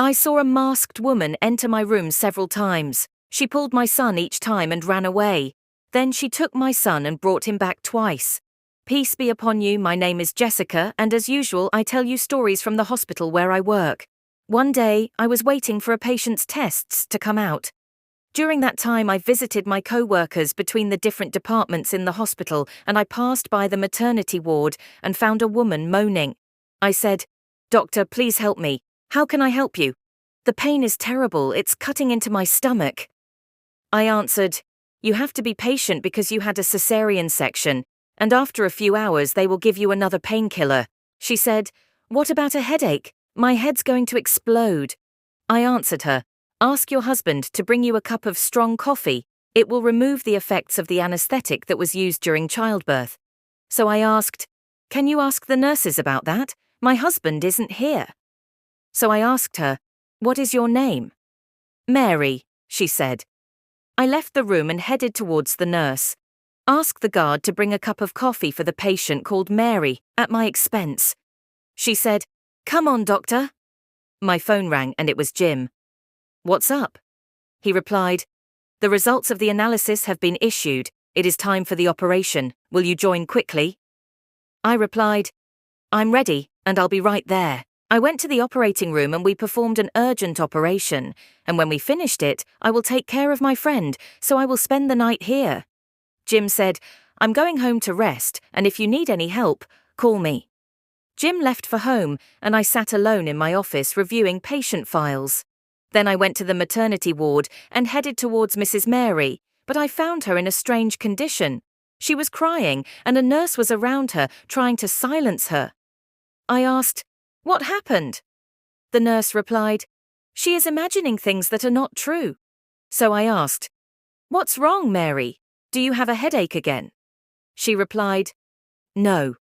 I saw a masked woman enter my room several times. She pulled my son each time and ran away. Then she took my son and brought him back twice. Peace be upon you, my name is Jessica, and as usual I tell you stories from the hospital where I work. One day, I was waiting for a patient's tests to come out. During that time I visited my co-workers between the different departments in the hospital, and I passed by the maternity ward and found a woman moaning. I said, "Doctor, please help me. How can I help you? The pain is terrible, it's cutting into my stomach." I answered, "You have to be patient because you had a cesarean section, and after a few hours they will give you another painkiller." She said, "What about a headache? My head's going to explode." I answered her, "Ask your husband to bring you a cup of strong coffee. It will remove the effects of the anesthetic that was used during childbirth." So I asked, "Can you ask the nurses about that? My husband isn't here." So I asked her, "What is your name?" "Mary," she said. I left the room and headed towards the nurse. Ask the guard to bring a cup of coffee for the patient called Mary, at my expense. She said, "Come on, doctor." My phone rang and it was Jim. "What's up?" He replied, "The results of the analysis have been issued. It is time for the operation. Will you join quickly?" I replied, "I'm ready, and I'll be right there." I went to the operating room and we performed an urgent operation, and when we finished it, I will take care of my friend, so I will spend the night here. Jim said, "I'm going home to rest, and if you need any help, call me." Jim left for home, and I sat alone in my office reviewing patient files. Then I went to the maternity ward and headed towards Mrs. Mary, but I found her in a strange condition. She was crying, and a nurse was around her, trying to silence her. I asked, "What happened?" The nurse replied, "She is imagining things that are not true." So I asked, "What's wrong, Mary? Do you have a headache again?" She replied, "No.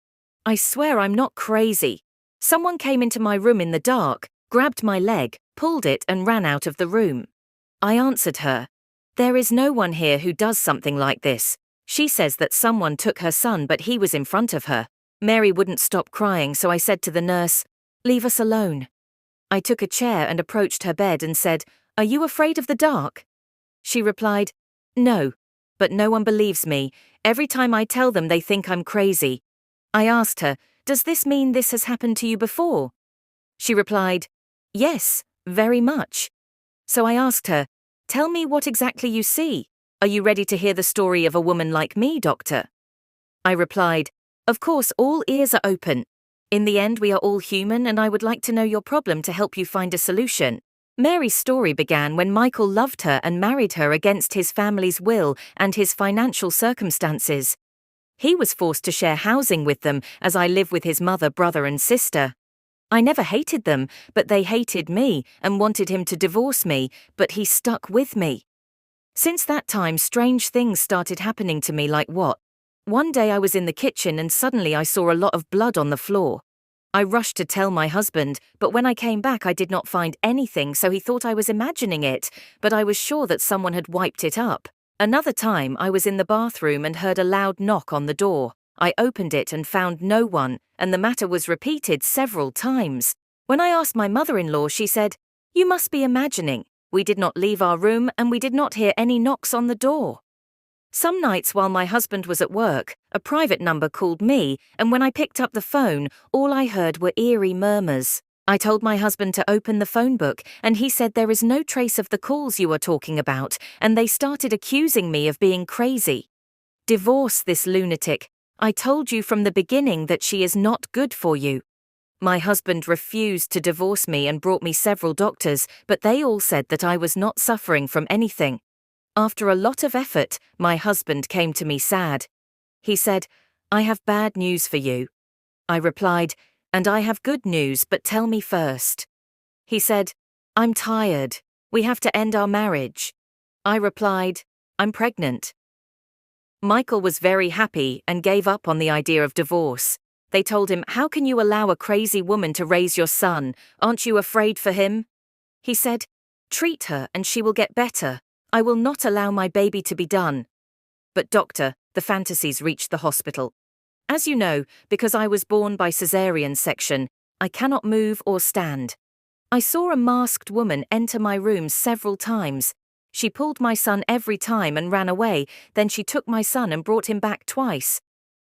I swear I'm not crazy. Someone came into my room in the dark, grabbed my leg, pulled it and ran out of the room." I answered her, "There is no one here who does something like this. She says that someone took her son but he was in front of her." Mary wouldn't stop crying, so I said to the nurse, "Leave us alone." I took a chair and approached her bed and said, "Are you afraid of the dark?" She replied, "No, but no one believes me. Every time I tell them they think I'm crazy." I asked her, "Does this mean this has happened to you before?" She replied, "Yes, very much." So I asked her, "Tell me what exactly you see. Are you ready to hear the story of a woman like me, doctor?" I replied, "Of course, all ears are open. In the end, we are all human, and I would like to know your problem to help you find a solution." Mary's story began when Michael loved her and married her against his family's will and his financial circumstances. He was forced to share housing with them, as I live with his mother, brother and sister. I never hated them, but they hated me and wanted him to divorce me, but he stuck with me. Since that time, strange things started happening to me. Like what? One day I was in the kitchen and suddenly I saw a lot of blood on the floor. I rushed to tell my husband, but when I came back I did not find anything, so he thought I was imagining it, but I was sure that someone had wiped it up. Another time I was in the bathroom and heard a loud knock on the door. I opened it and found no one, and the matter was repeated several times. When I asked my mother-in-law, she said, "You must be imagining. We did not leave our room and we did not hear any knocks on the door." Some nights while my husband was at work, a private number called me, and when I picked up the phone, all I heard were eerie murmurs. I told my husband to open the phone book, and he said, "There is no trace of the calls you are talking about," and they started accusing me of being crazy. "Divorce this lunatic. I told you from the beginning that she is not good for you." My husband refused to divorce me and brought me several doctors, but they all said that I was not suffering from anything. After a lot of effort, my husband came to me sad. He said, "I have bad news for you." I replied, "And I have good news, but tell me first." He said, "I'm tired. We have to end our marriage." I replied, "I'm pregnant." Michael was very happy and gave up on the idea of divorce. They told him, "How can you allow a crazy woman to raise your son? Aren't you afraid for him?" He said, "Treat her and she will get better. I will not allow my baby to be done." But doctor, the fantasies reached the hospital. As you know, because I was born by cesarean section, I cannot move or stand. I saw a masked woman enter my room several times. She pulled my son every time and ran away, then she took my son and brought him back twice.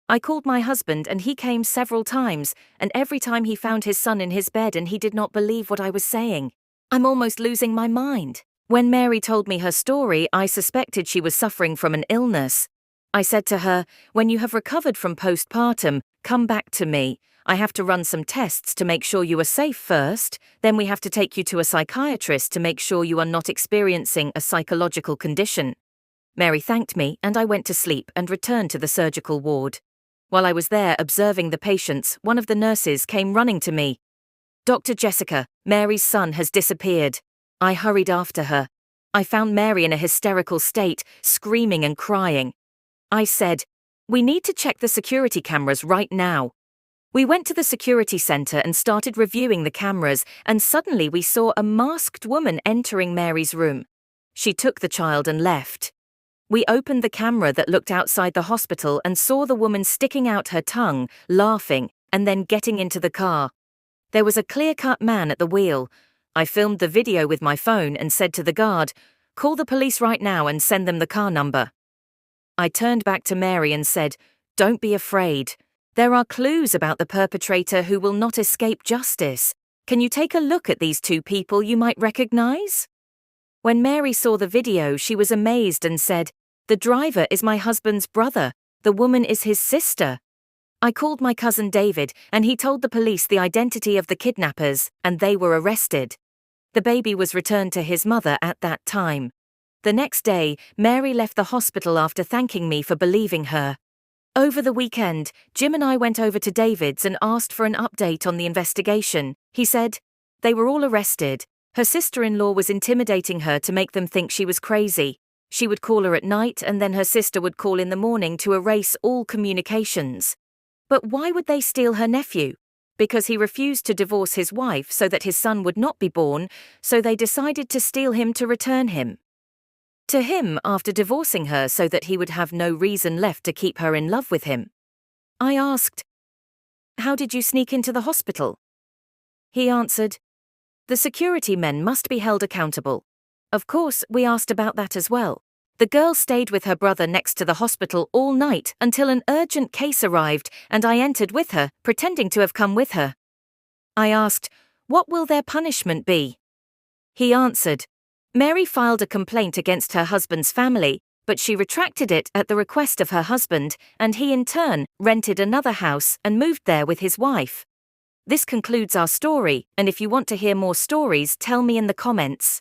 I called my husband and he came several times, and every time he found his son in his bed and he did not believe what I was saying. I'm almost losing my mind. When Mary told me her story, I suspected she was suffering from an illness. I said to her, "When you have recovered from postpartum, come back to me. I have to run some tests to make sure you are safe first, then we have to take you to a psychiatrist to make sure you are not experiencing a psychological condition." Mary thanked me and I went to sleep and returned to the surgical ward. While I was there observing the patients, one of the nurses came running to me. "Dr. Jessica, Mary's son has disappeared." I hurried after her. I found Mary in a hysterical state, screaming and crying. I said, "We need to check the security cameras right now." We went to the security center and started reviewing the cameras, and suddenly we saw a masked woman entering Mary's room. She took the child and left. We opened the camera that looked outside the hospital and saw the woman sticking out her tongue, laughing, and then getting into the car. There was a clear-cut man at the wheel. I filmed the video with my phone and said to the guard, "Call the police right now and send them the car number." I turned back to Mary and said, "Don't be afraid. There are clues about the perpetrator who will not escape justice. Can you take a look at these two people you might recognize?" When Mary saw the video, she was amazed and said, "The driver is my husband's brother. The woman is his sister." I called my cousin David, and he told the police the identity of the kidnappers, and they were arrested. The baby was returned to his mother at that time. The next day, Mary left the hospital after thanking me for believing her. Over the weekend, Jim and I went over to David's and asked for an update on the investigation. He said, "They were all arrested. Her sister-in-law was intimidating her to make them think she was crazy. She would call her at night and then her sister would call in the morning to erase all communications." But why would they steal her nephew? Because he refused to divorce his wife so that his son would not be born, so they decided to steal him to return him to him after divorcing her so that he would have no reason left to keep her in love with him. I asked, "How did you sneak into the hospital?" He answered, "The security men must be held accountable." Of course, we asked about that as well. The girl stayed with her brother next to the hospital all night until an urgent case arrived, and I entered with her, pretending to have come with her. I asked, "What will their punishment be?" He answered, "Mary filed a complaint against her husband's family, but she retracted it at the request of her husband, and he in turn rented another house and moved there with his wife." This concludes our story, and if you want to hear more stories, tell me in the comments.